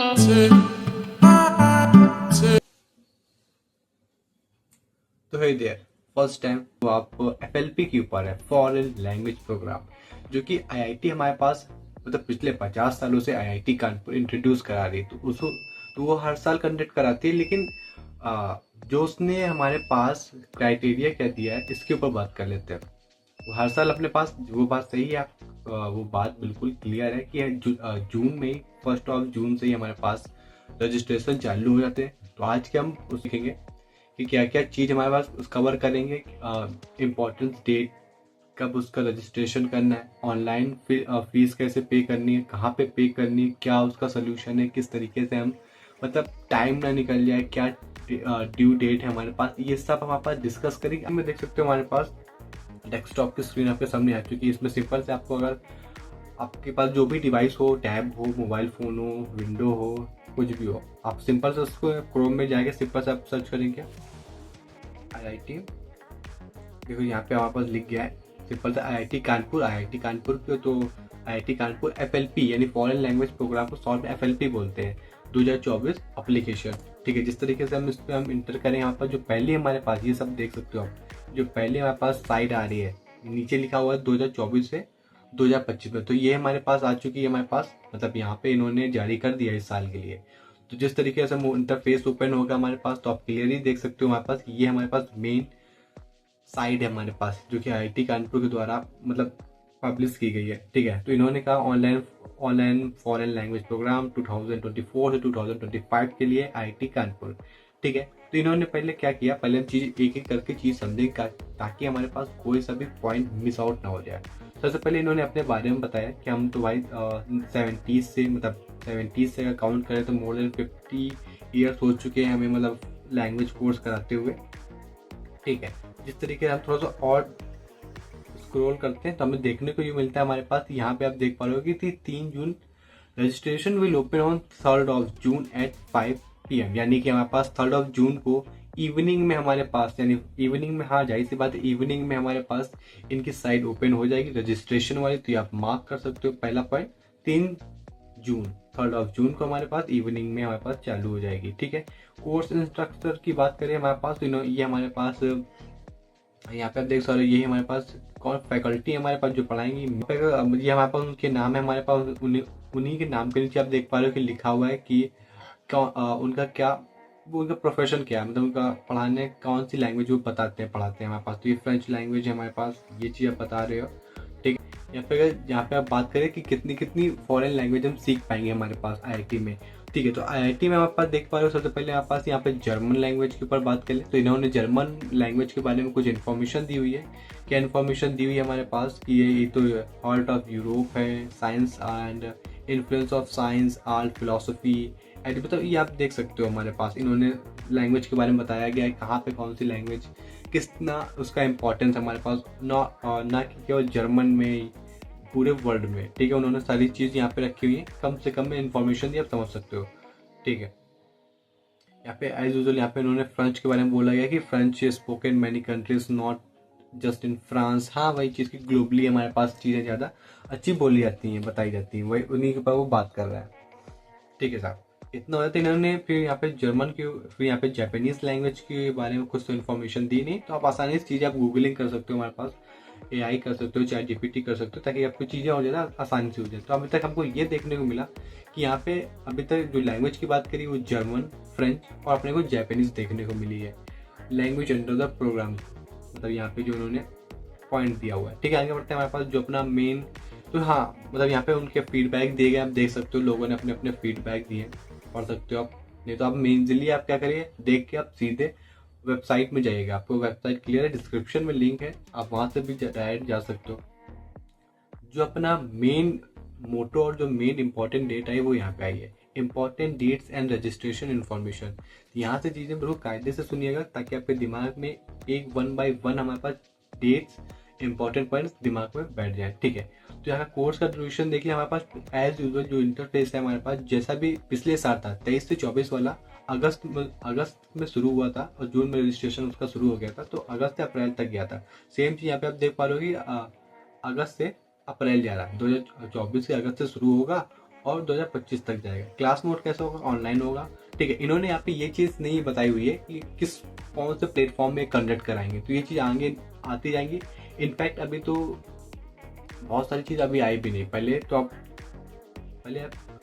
तो है there first time तो आप FLP के ऊपर है, फॉरेन लैंग्वेज प्रोग्राम, जो कि IIT हमारे पास मतलब पिछले 50 सालों से IIT कानपुर इंट्रोड्यूस करा रही है। तो वो हर साल कंडक्ट कराती है, लेकिन जो उसने हमारे पास क्राइटेरिया क्या दिया है इसके ऊपर बात कर लेते हैं। वो हर साल अपने पास वो बात सही है, वो बात बिल्कुल क्लियर है कि जून में 1 जून से ही हमारे पास रजिस्ट्रेशन चालू हो जाते हैं। तो आज के हम उस सीखेंगे कि क्या क्या चीज़ हमारे पास उस कवर करेंगे, इम्पोर्टेंस डेट, कब उसका रजिस्ट्रेशन करना है, ऑनलाइन फीस कैसे पे करनी है, कहाँ पे पे करनी है, क्या उसका सोल्यूशन है, किस तरीके से हम मतलब टाइम ना निकल जाए, क्या ड्यू डेट है हमारे पास, ये सब हमारे पास डिस्कस करेंगे। हमें देख सकते हो हमारे पास डेस्कटॉप की स्क्रीन आपके सामने आ चुकी है। इसमें सिंपल से आपको अगर आपके पास जो भी डिवाइस हो, टैब हो, मोबाइल फ़ोन हो, विंडो हो, कुछ भी हो, आप सिंपल से उसको क्रोम में जाके सिंपल से आप सर्च करेंगे IIT। देखो यहाँ पे हमारे पास लिख गया है सिंपल से IIT कानपुर। IIT कानपुर क्यों, तो IIT कानपुर FLP यानी फॉरेन लैंग्वेज प्रोग्राम को शॉर्ट में FLP बोलते हैं, 2024 एप्लीकेशन। ठीक है, जिस तरीके से हम इस पर हम इंटर करें, यहाँ पर जो पहले हमारे पास ये सब देख सकते हो आप, जो पहले हमारे पास साइट आ रही है, नीचे लिखा हुआ है 2024 से 2025 में, तो ये हमारे पास आ चुकी है हमारे पास, मतलब यहाँ पे इन्होंने जारी कर दिया इस साल के लिए। तो जिस तरीके से इंटरफेस ओपन होगा हमारे पास, तो आप क्लियरली देख सकते हो हमारे पास ये हमारे पास मेन साइट है हमारे पास, जो कि IIT कानपुर के द्वारा मतलब पब्लिश की गई है। ठीक है, तो इन्होंने कहा online online foreign language program 2024 से 2025 के लिए IIT कानपुर। ठीक है, तो इन्होंने पहले क्या किया, पहले हम चीज़ एक एक करके चीज़ समझेंगे ताकि हमारे पास कोई सा भी पॉइंट मिस आउट ना हो जाए। सबसे पहले इन्होंने अपने बारे में बताया कि हम तो भाई 70 से मतलब 70 से अगर काउंट करें तो मोर देन 50 ईयर्स हो चुके हैं हमें मतलब लैंग्वेज कोर्स कराते हुए। ठीक है, जिस तरीके से हम थोड़ा सा और स्क्रॉल करते हैं तो हमें देखने को ये मिलता है हमारे पास, यहाँ पे आप देख पा रहे हो कि 3 June registration will open on 3 June at 5 PM, यानी कि हमारे पास 3 जून को इवनिंग में हमारे पास, यानी इवनिंग में, हाँ जाहिर सी बात है इवनिंग में हमारे पास इनकी साइट ओपन हो जाएगी रजिस्ट्रेशन वाली। तो ये आप मार्क कर सकते हो पहला पॉइंट, 3 जून 3 जून को हमारे पास इवनिंग में हमारे पास चालू हो जाएगी। ठीक है, कोर्स इंस्ट्रक्टर की बात करें हमारे पास, तो ये हमारे पास यहाँ पे आप देख सकते हो, ये हमारे पास कौन फैकल्टी हमारे पास जो पढ़ाएंगी, ये हमारे पास उनके नाम है, हमारे पास उन्हीं के नाम के नीचे आप देख पा रहे हो कि लिखा हुआ है कि उनका क्या, वो उनका प्रोफेशन क्या है, मतलब उनका पढ़ाने कौन सी लैंग्वेज वो बताते हैं पढ़ाते हैं हमारे पास। तो ये फ्रेंच लैंग्वेज है हमारे पास, ये चीज़ आप बता रहे हो। ठीक है, यहाँ पे आप बात करें कि कितनी कितनी फॉरेन लैंग्वेज हम सीख पाएंगे हमारे पास IIT में। ठीक है, तो IIT में हमारे पास देख पा रहे हो सबसे पहले हमारे पास यहाँ पे जर्मन लैंग्वेज के ऊपर बात करें तो इन्होंने जर्मन लैंग्वेज के बारे में कुछ इन्फॉर्मेशन दी हुई है। क्या इन्फॉर्मेशन दी हुई है हमारे पास कि ये तो हार्ट ऑफ यूरोप है, science and influence of science, art, philosophy, मतलब ये आप देख सकते हो हमारे पास इन्होंने लैंग्वेज के बारे में बताया गया है, कहाँ पे कौन सी लैंग्वेज कितना उसका इम्पोर्टेंस हमारे पास, ना कि केवल जर्मन में, पूरे वर्ल्ड में। ठीक है, उन्होंने सारी चीज़ यहाँ पे रखी हुई है, कम से कम में इन्फॉर्मेशन दी, आप समझ सकते हो। ठीक है, यहाँ पे एज यूजुअल यहाँ पे उन्होंने फ्रेंच के बारे में बोला गया कि French spoken many countries not just in France. हाँ, वही चीज़ की ग्लोबली हमारे पास चीज़ें ज़्यादा अच्छी बोली जाती हैं, बताई जाती हैं, वही उन्हीं के ऊपर वो बात कर रहा है। ठीक है साहब, इतना होता है। इन्होंने फिर यहाँ पे जर्मन की, फिर यहाँ पे जापानीज लैंग्वेज के बारे में कुछ तो इन्फॉर्मेशन दी नहीं, तो आप आसानी से चीज़ें आप गूगलिंग कर सकते हो, हमारे पास AI कर सकते हो, चाहे GPT कर सकते हो, ताकि आपको चीज़ें और ज़्यादा आसानी से हो जाए। तो अभी तक हमको ये देखने को मिला कि यहाँ पे अभी तक जो लैंग्वेज की बात करी वो जर्मन, फ्रेंच और अपने को जापानीज देखने को मिली है, लैंग्वेज अंडर द प्रोग्राम, मतलब यहाँ पे जो उन्होंने पॉइंट दिया हुआ है। ठीक है, आगे बढ़ते हैं हमारे पास जो अपना मेन, तो हाँ मतलब यहाँ पे उनके फीडबैक दिए गए, आप देख सकते हो लोगों ने अपने अपने फीडबैक दिए, पढ़ सकते हो आप। नहीं तो आप मेनली आप क्या करिए, देख के आप सीधे वेबसाइट में जाइएगा, आपको वेबसाइट क्लियर है, डिस्क्रिप्शन में लिंक है, आप वहाँ से भी डायरेक्ट जा सकते हो। जो अपना मेन मोटो और जो मेन इंपॉर्टेंट डेट है वो यहाँ पे आई है, important dates and registration information. यहाँ से चीज़ें बिल्कुल कायदे से सुनिएगा ताकि आपके दिमाग में एक 1 by 1 हमारे पास डेट्स, इंपॉर्टेंट पॉइंट्स दिमाग में बैठ जाए। ठीक है, तो यहाँ कोर्स का ड्यूरेशन देखिए हमारे पास एज यूजुअल जो इंटरफेस है हमारे पास, जैसा भी पिछले साल था 23 से 24 वाला, अगस्त में शुरू हुआ था और जून में रजिस्ट्रेशन उसका शुरू हो गया था, तो अगस्त से अप्रैल तक गया था। सेम चीज़ यहाँ पे आप देख पा रहे हो कि अगस्त से अप्रैल जा रहा है, 2024 के अगस्त से शुरू होगा और 2025 तक जाएगा। क्लास मोड कैसे होगा, ऑनलाइन होगा। ठीक है, इन्होंने यहाँ पे ये चीज़ नहीं बताई हुई है कि किस कौन से प्लेटफॉर्म में कंडक्ट कराएंगे, तो ये चीज़ आगे आती जाएंगी। इनफैक्ट अभी तो बहुत सारी चीज़ अभी आई भी नहीं,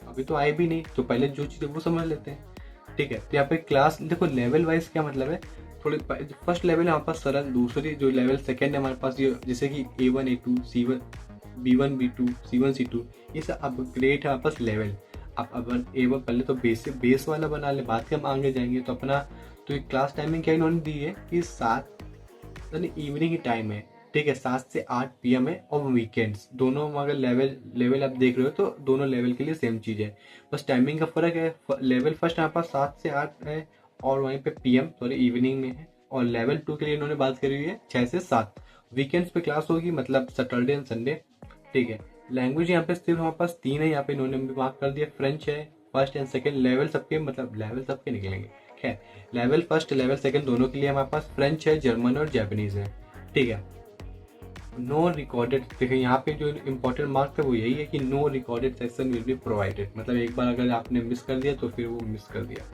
अभी तो आई भी नहीं, तो पहले जो चीज़ है वो समझ लेते हैं। ठीक है, तो यहाँ पे क्लास देखो लेवल वाइज क्या मतलब है, थोड़े फर्स्ट लेवल है हमारे पास सरल, दूसरी जो लेवल सेकंड है हमारे पास ये जैसे कि A1 A2 C1 B1 B2 C1 C2, ये सब अपग्रेड है हमारे पास लेवल। आप अपन A1 पहले तो बेस वाला बना ले, बाद के हम आगे जाएंगे। तो अपना तो क्लास टाइमिंग क्या इन्होंने दी है कि 7 यानी इवनिंग की टाइम है। ठीक है, 7 से 8 PM है, और वीकेंड्स दोनों अगर लेवल आप देख रहे हो तो दोनों लेवल के लिए सेम चीज़ है, बस टाइमिंग का फर्क है। लेवल फर्स्ट यहाँ पर 7 से 8 है, और वहीं पे PM सॉरी इवनिंग में है। और लेवल 2 के लिए इन्होंने बात करी हुई है 6 से 7 वीकेंड्स पे क्लास होगी, मतलब सैटरडे एंड संडे। ठीक है, लैंग्वेज यहाँ पे सिर्फ हमारे पास 3 है, यहाँ पे इन्होंने भी मार्क कर दिया। फ्रेंच है फर्स्ट एंड सेकंड लेवल सबके, मतलब लेवल सबके निकलेंगे। खैर, लेवल फर्स्ट लेवल सेकंड दोनों के लिए हमारे पास फ्रेंच है, जर्मन और जापानीज है। ठीक है, नो रिकॉर्डेड, देखिए यहाँ पे जो इम्पोर्टेंट मार्क है वो यही है कि no recorded section will be provided, मतलब एक बार अगर आपने मिस कर दिया तो फिर वो मिस कर दिया।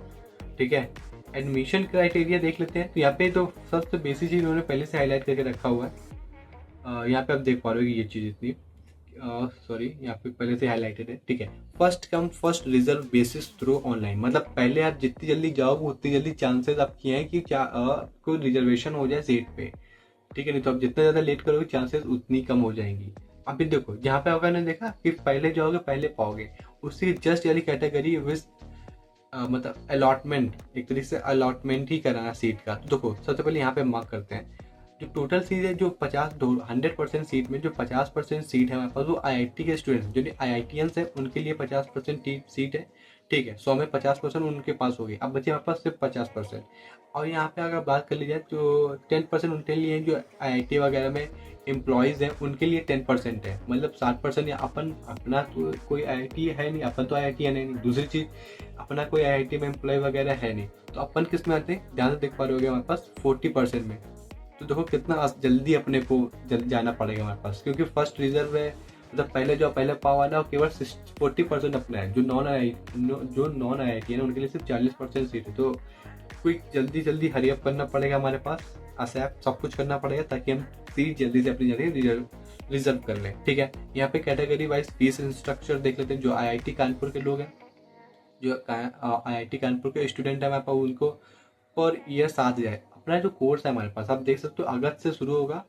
ठीक है, एडमिशन क्राइटेरिया देख लेते हैं। तो यहाँ पे तो सबसे बेसिक चीज़ उन्होंने पहले से हाईलाइट करके रखा हुआ है। यहाँ पे आप देख पा रहे हो कि ये चीज़ इतनी सॉरी यहाँ पे पहले से हाईलाइटेड है। ठीक है, first come first reserve basis through online, मतलब पहले आप जितनी जल्दी जाओगे उतनी जल्दी चांसेस आपकी हैं कि क्या कोई रिजर्वेशन हो जाए सीट पे। ठीक है, नहीं तो आप जितना ज़्यादा लेट करोगे चांसेस उतनी कम हो जाएंगी। अभी देखो जहाँ पे अगर ने देखा कि पहले जाओगे पहले पाओगे, उससे जस्ट वाली कैटेगरी विद मतलब अलॉटमेंट, एक तरीके से अलॉटमेंट ही कराना सीट का। तो देखो सबसे पहले यहाँ पे मार्क करते हैं जो टोटल सीट है, जो 100% सीट में जो 50% सीट है हमारे पास वो IIT के स्टूडेंट्स जो IITians है उनके लिए 50% सीट है। ठीक है, 100 में 50% उनके पास होगी। अब बचे हमारे पास सिर्फ 50%। और यहाँ पे अगर बात कर ली जाए तो 10% उनके लिए जो IIT वगैरह में एम्प्लॉयज़ हैं उनके लिए 10% है, मतलब 60%। या अपना तो कोई IIT है नहीं, अपन तो IIT है नहीं। दूसरी चीज़, अपना कोई IIT में एम्प्लॉय वगैरह है नहीं, तो अपन किस में आते हैं, ध्यान से देख पा रहे होगे हमारे पास 40% में। तो देखो कितना जल्दी अपने को जल्दी जाना पड़ेगा हमारे पास, क्योंकि फर्स्ट रिजर्व है, मतलब पहले पाव वाला केवल 40% अपना है। जो नॉन आई आई टी है ना उनके लिए सिर्फ 40% सीट है। तो क्विक जल्दी हरिअप करना पड़ेगा हमारे पास, ASAP सब कुछ करना पड़ेगा ताकि हम सीट जल्दी से अपनी जगह रिजर्व कर लें। ठीक है, यहाँ पे कैटेगरी वाइज फीस स्ट्रक्चर देख लेते हैं। जो IIT कानपुर के लोग हैं, जो IIT कानपुर के स्टूडेंट है हमारे पास, उनको पर ईयर 7,000। अपना जो कोर्स है हमारे पास आप देख सकते हो अगस्त से शुरू होगा,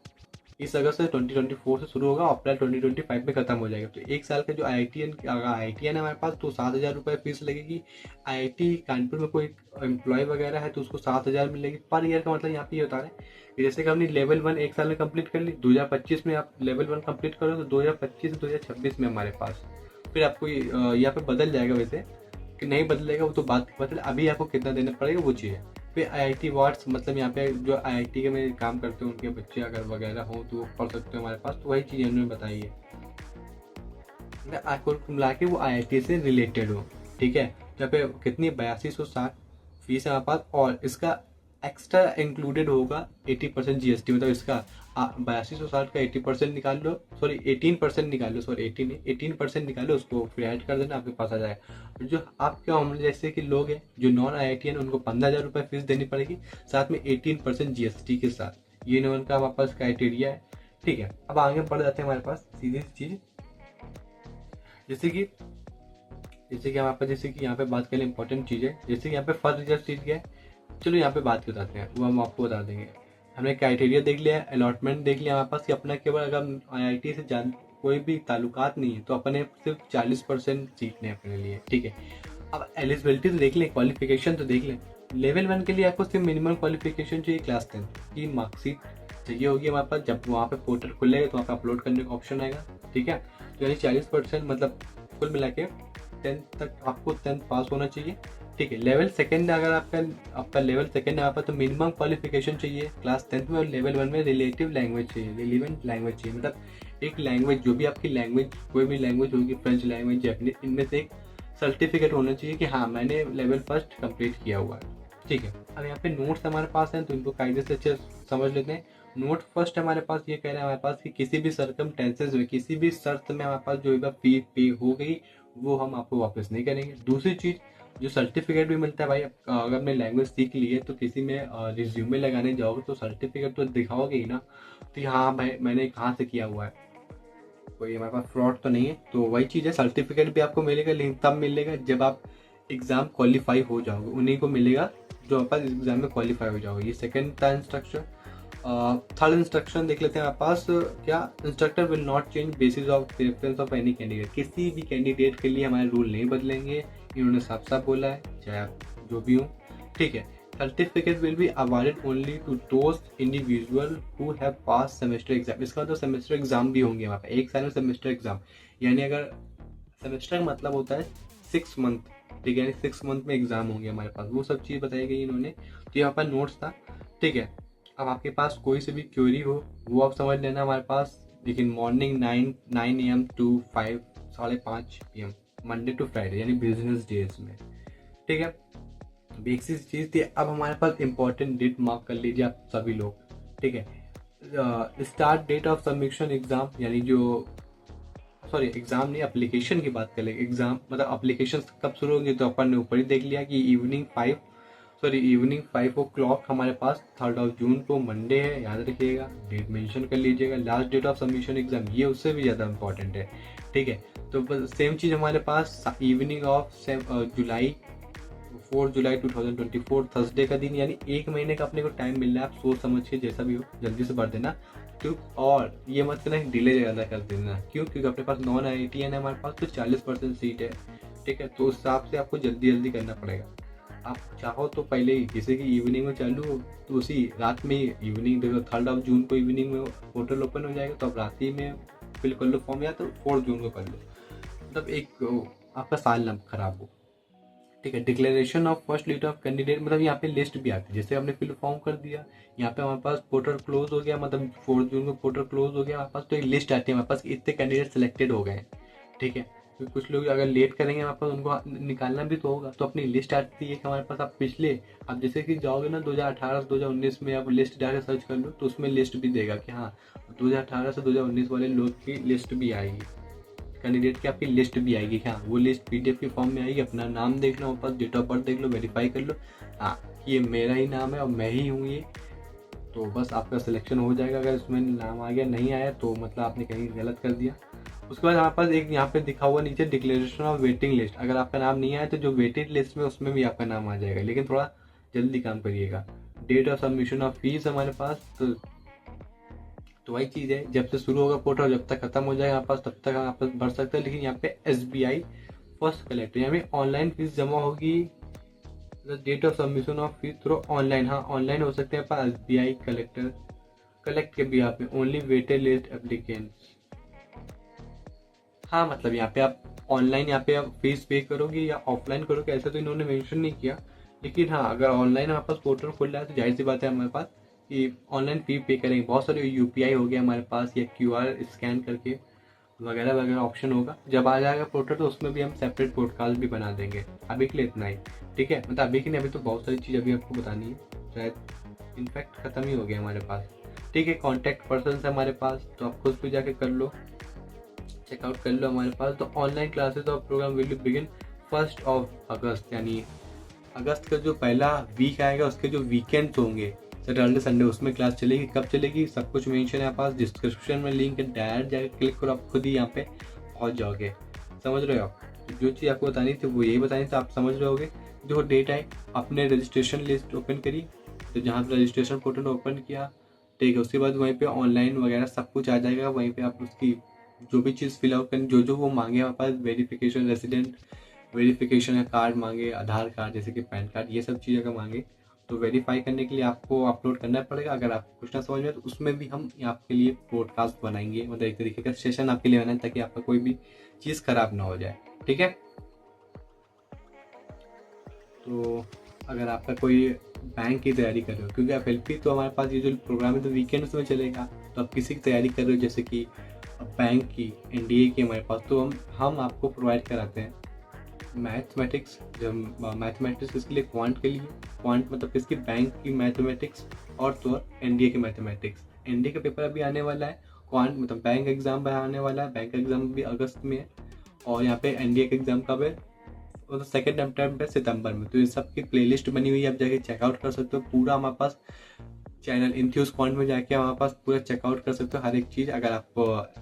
इस अगस्त से 2024 से शुरू होगा, अप्रैल 2025 में खत्म हो जाएगा। तो एक साल का जो IITian है हमारे पास तो 7,000 रुपये फीस लगेगी। IIT कानपुर में कोई एम्प्लॉय वगैरह है तो उसको 7,000 मिलेगी पर ईयर का। मतलब यहाँ पे ये बता रहे हैं कि जैसे कि हमने लेवल 1 एक साल में कंप्लीट कर ली, 2025 में आप लेवल 1 कंप्लीट करो तो 2025 से 2026 में हमारे पास फिर आपको यहाँ पे बदल जाएगा। वैसे कि नहीं बदलेगा वो तो बात बदल, अभी आपको कितना देना पड़ेगा वो चीज़ है। फिर IIT वार्ड्स, मतलब यहाँ पे जो IIT के में काम करते हैं उनके बच्चे अगर वगैरह हो तो वो पढ़ सकते हो हमारे पास। तो वही चीज़ उन्होंने बताई है, आपको मिला के वो IIT से रिलेटेड हो। ठीक है, यहाँ पे कितनी 8260 फीस है हमारे पास, और इसका एक्स्ट्रा इंक्लूडेड होगा 80% GST। मतलब इसका 8260 का 80% निकाल लो, सॉरी 18% निकाल लो, सॉरी 18% निकालो, उसको फिर ऐड कर देना आपके पास आ जाएगा। जो आपके हम जैसे कि लोग हैं जो नॉन IIT हैं उनको 15,000 रुपये फीस देनी पड़ेगी, साथ में 18% GST के साथ। ये उनका हमारे पास क्राइटेरिया है। ठीक है, अब आगे बढ़ जाते हैं हमारे पास सीधी सी चीज़, जैसे कि हमारे पास जैसे कि यहाँ पे बात करें इंपॉर्टेंट चीज़ है, जैसे कि यहाँ पे फर्स्ट रिजल्ट सीट क्या है, चलो यहाँ पे बात बताते हैं, वो हम आपको बता देंगे। हमने क्राइटेरिया देख लिया, अलॉटमेंट देख लिया हमारे पास कि अपना केवल अगर IIT से जान कोई भी ताल्लुकात नहीं है तो अपने सिर्फ 40% सीट ने अपने लिए। ठीक है, अब एलिजिबिलिटी तो देख लें, क्वालिफिकेशन तो देख लें। लेवल 1 के लिए आपको सिर्फ मिनिमम क्वालिफिकेशन चाहिए क्लास 10 की मार्कशीट चाहिए होगी हमारे पास। जब वहाँ पे पोर्टल खुलेगा तो वहाँ पे अपलोड करने का ऑप्शन आएगा। ठीक है, तो यानी 40% मतलब कुल मिला के 10th तक आपको 10th पास होना चाहिए। ठीक है, लेवल सेकंड अगर आपका लेवल सेकंड है आपका तो मिनिमम क्वालिफिकेशन चाहिए क्लास 10th में, और लेवल 1 में रिलेटिव लैंग्वेज चाहिए, रिलेवेंट लैंग्वेज चाहिए। मतलब एक लैंग्वेज, जो भी आपकी लैंग्वेज कोई भी लैंग्वेज होगी, फ्रेंच लैंग्वेज, जापानीज, इनमें से एक सर्टिफिकेट होना चाहिए कि हाँ मैंने लेवल फर्स्ट कंप्लीट किया हुआ है। ठीक है, अब यहाँ पे नोट्स हमारे पास हैं तो इनको कायदे से अच्छे समझ लेते हैं। नोट फर्स्ट हमारे पास ये कह रहा है हमारे पास कि किसी भी सर्कमटेंसेस में, किसी भी शर्त में हमारे पास जो है फी पे हो गई वो हम आपको वापस नहीं करेंगे। दूसरी चीज़, जो सर्टिफिकेट भी मिलता है भाई, अगर आपने लैंग्वेज सीख ली है तो किसी में रिज्यूमे लगाने जाओगे तो सर्टिफिकेट तो दिखाओगे ही ना, तो हाँ भाई मैंने कहाँ से किया हुआ है, कोई हमारे पास फ्रॉड तो नहीं है। तो वही चीज़ है, सर्टिफिकेट भी आपको मिलेगा, लेकिन तब मिलेगा जब आप एग्ज़ाम क्वालिफाई हो जाओगे, उन्हीं को मिलेगा जो हमारे पास एग्ज़ाम में क्वालिफाई हो जाओगे। ये सेकंड था इंस्ट्रक्शन। थर्ड इंस्ट्रक्शन देख लेते हैं हमारे पास, क्या, instructor will not change basis of preference of any candidate. किसी भी कैंडिडेट के लिए हमारे रूल नहीं बदलेंगे, इन्होंने साफ साफ बोला है, चाहे आप जो भी हो, ठीक है। Certificate will be awarded only to those individual who have pass semester exam. इसका मतलब सेमेस्टर एग्जाम भी होंगे वहाँ पे, एक साल में सेमेस्टर एग्जाम, यानी अगर सेमेस्टर का मतलब होता है 6 मंथ, ठीक है, 6 मंथ में एग्जाम होंगे हमारे पास, वो सब चीज़ बताई गई इन्होंने। तो यहाँ पर नोट्स था, ठीक है। अब आपके पास कोई से भी क्वेरी हो वो आप समझ लेना हमारे पास, लेकिन morning 9 AM to 5 PM, Monday to Friday, यानी बिजनेस डेज में, ठीक है। बेसिक चीज़ थी। अब हमारे पास इंपॉर्टेंट डेट मार्क कर लीजिए आप सभी लोग, ठीक है। Start date of submission exam, यानी जो, सॉरी एग्जाम नहीं, एप्लीकेशन की बात करें, एग्जाम मतलब एप्लीकेशन कब शुरू होंगे, तो अपन ने ऊपर ही देख लिया कि इवनिंग 5 o'clock हमारे पास 3rd of June को मंडे है, याद रखिएगा, डेट मेंशन कर लीजिएगा। Last date of submission exam, ये उससे भी ज़्यादा इंपॉर्टेंट है, ठीक है। तो सेम चीज़ हमारे पास evening of July 4 July 2024 Thursday का दिन, यानी 1 महीने का अपने को टाइम मिल रहा है। आप सोच समझ के जैसा भी हो जल्दी से भर देना, क्यों, और ये मत करना डिले ज़्यादा कर देना, क्यों, क्योंकि अपने पास नॉन IITian है हमारे पास, तो 40% सीट है, ठीक है। तो उस हिसाब से आपको जल्दी जल्दी करना पड़ेगा। आप चाहो तो पहले ही, जैसे कि इवनिंग में चालू हो तो उसी रात में ही, इवनिंग देखो 3rd of June को इवनिंग में पोर्टल ओपन हो जाएगा, तो आप रात ही में फिल कर लो फॉर्म, या तो 4th June को कर लो, मतलब एक आपका साल ना खराब हो, ठीक है। Declaration of first list of candidate, मतलब यहाँ पे लिस्ट भी आती है, जैसे आपने फिल फॉर्म कर दिया, यहाँ पे हमारे पास पोर्टल क्लोज हो गया, मतलब 4th June को पोर्टल क्लोज हो गया हमारे पास, तो एक लिस्ट आती है हमारे पास, इतने कैंडिडेट सिलेक्टेड हो गए हैं, ठीक है। तो कुछ लोग अगर लेट करेंगे हमारे पास, उनको निकालना भी तो होगा, तो अपनी लिस्ट आती है कि हमारे पास, आप पिछले, आप जैसे कि जाओगे ना 2018 से 2019 में, आप लिस्ट जाकर सर्च कर लो, तो उसमें लिस्ट भी देगा कि हाँ 2018 से 2019 वाले लोग की लिस्ट भी आएगी, कैंडिडेट की आपकी लिस्ट भी आएगी। हाँ, वो लिस्ट PDF के फॉर्म में आएगी, अपना नाम देख लो, वापस डेट ऑफ बर्थ देख लो, वेरीफाई कर लो, हाँ ये मेरा ही नाम है और मैं ही हूँ ये, तो बस आपका सिलेक्शन हो जाएगा। अगर इसमें नाम आ गया, नहीं आया तो मतलब आपने कहीं गलत कर दिया। उसके बाद हमारे पास एक यहाँ पे दिखा हुआ नीचे डिक्लेरेशन ऑफ वेटिंग लिस्ट, अगर आपका नाम नहीं आया तो जो वेटेड लिस्ट में उसमें भी आपका नाम आ जाएगा, लेकिन थोड़ा जल्दी काम करिएगा। Date of submission of fees हमारे पास, तो वही चीज़ है, जब से शुरू होगा पोर्टल जब तक खत्म हो जाएगा हमारे पास, तब तक आप भर सकते हैं। लेकिन यहाँ पे SBI फर्स्ट कलेक्टर, यहाँ पे ऑनलाइन फीस जमा होगी, date of submission of fees through online, हाँ ऑनलाइन हो सकते हैं पर SBI कलेक्ट के भी आप ओनली वेटेड लिस्ट एप्लीकेंट्स, हाँ मतलब यहाँ पे आप ऑनलाइन, यहाँ पे आप फीस पे करोगे या ऑफलाइन करोगे, ऐसा तो इन्होंने मेंशन नहीं किया, लेकिन हाँ अगर ऑनलाइन हमारे पास पोर्टल खुल रहा है तो जाहिर सी बात है हमारे पास कि ऑनलाइन फी पे करेंगे। बहुत सारे UPI हो गया हमारे पास, या QR स्कैन करके वगैरह वगैरह ऑप्शन होगा, जब आ जाएगा पोर्टल तो उसमें भी हम सेपरेट पॉडकास्ट भी बना देंगे। अभी के लिए इतना ही, ठीक है, मतलब अभी के लिए, अभी तो बहुत सारी चीज़ अभी आपको बतानी है, शायद इनफैक्ट ख़त्म ही हो गया हमारे पास, ठीक है। कॉन्टैक्ट पर्सन है हमारे पास, तो आप खुद भी जाके कर लो, चेकआउट कर लो हमारे पास। तो online classes of program will begin 1 यानी अगस्त का जो पहला वीक आएगा उसके जो वीकेंड्स होंगे, सैटरडे संडे, उसमें क्लास चलेगी। कब चलेगी सब कुछ मेंशन है पास, डिस्क्रिप्शन में लिंक है, डायरेक्ट जाकर क्लिक करो, आप खुद ही यहाँ पे पहुँच जाओगे, समझ रहे हो आप। जो चीज़ आपको बतानी थी वो यही बतानी थी, आप समझ रहे होगे। जो डेट है आपने रजिस्ट्रेशन लिस्ट ओपन करी, तो जहाँ पर रजिस्ट्रेशन पोर्टल ओपन किया, ठीक है, उसके बाद वहीं पे ऑनलाइन वगैरह सब कुछ आ जाएगा, वहीं पे आप उसकी जो भी चीज़ फिल आउट करनी, जो वो मांगे हमारे पास, वेरिफिकेशन, रेजिडेंट वेरिफिकेशन का कार्ड मांगे, आधार कार्ड जैसे कि पैन कार्ड, ये सब चीज़ अगर मांगे तो वेरीफाई करने के लिए आपको अपलोड करना पड़ेगा। अगर आपको कुछ ना समझ में तो उसमें भी हम आपके लिए पॉडकास्ट बनाएंगे, मतलब एक तरीके का सेशन आपके लिए बनाए, ताकि आपका कोई भी चीज़ खराब ना हो जाए, ठीक है। तो अगर आपका कोई बैंक की तैयारी कर रहे हो, क्योंकि FLP तो हमारे पास ये जो प्रोग्राम है तो वीकेंड्स में चलेगा, तो आप किसी की तैयारी कर रहे हो जैसे कि बैंक की, NDA की हमारे पास, तो हम आपको प्रोवाइड कराते हैं मैथमेटिक्स। जब मैथमेटिक्स किसके लिए, क्वांट के लिए, क्वांट मतलब किसकी, बैंक की मैथमेटिक्स, और तो NDA की मैथमेटिक्स। NDA का पेपर अभी आने वाला है, क्वांट मतलब बैंक एग्जाम भी आने वाला है, बैंक एग्जाम भी अगस्त में है, और यहाँ पे एनडीए का एग्जाम कब है, मतलब सेकेंड अटेम्प्ट है सितंबर में। तो इन सब की प्लेलिस्ट बनी हुई है, आप जाके चेकआउट कर सकते हो। पूरा हमारे पास चैनल इन्थ्यूज क्वांट में जाके हमारे पास पूरा चेकआउट कर सकते हो हर एक चीज़। अगर आप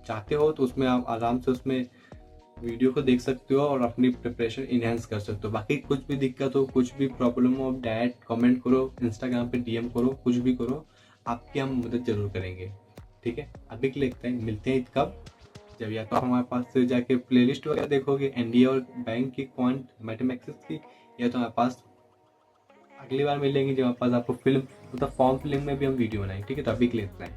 चाहते हो तो उसमें आप आराम से उसमें वीडियो को देख सकते हो और अपनी प्रिपरेशन इनहेंस कर सकते हो। बाकी कुछ भी दिक्कत हो, कुछ भी प्रॉब्लम हो, आप डायरेक्ट कमेंट करो, इंस्टाग्राम पे डीएम करो, कुछ भी करो, आपकी हम मदद जरूर करेंगे। ठीक है, अभी के लिए इतना ही। मिलते हैं कब, जब या तो आप हमारे पास से जाके प्लेलिस्ट वगैरह देखोगे एनडीए और बैंक की क्वांट मैथमेटिक्स की, या तो हमारे पास अगली बार मिलेंगे जब हमारे पास आपको फिल्म मतलब फॉर्म फिलिंग में भी हम वीडियो बनाएंगे। ठीक है, तो अभी के लिए इतना ही।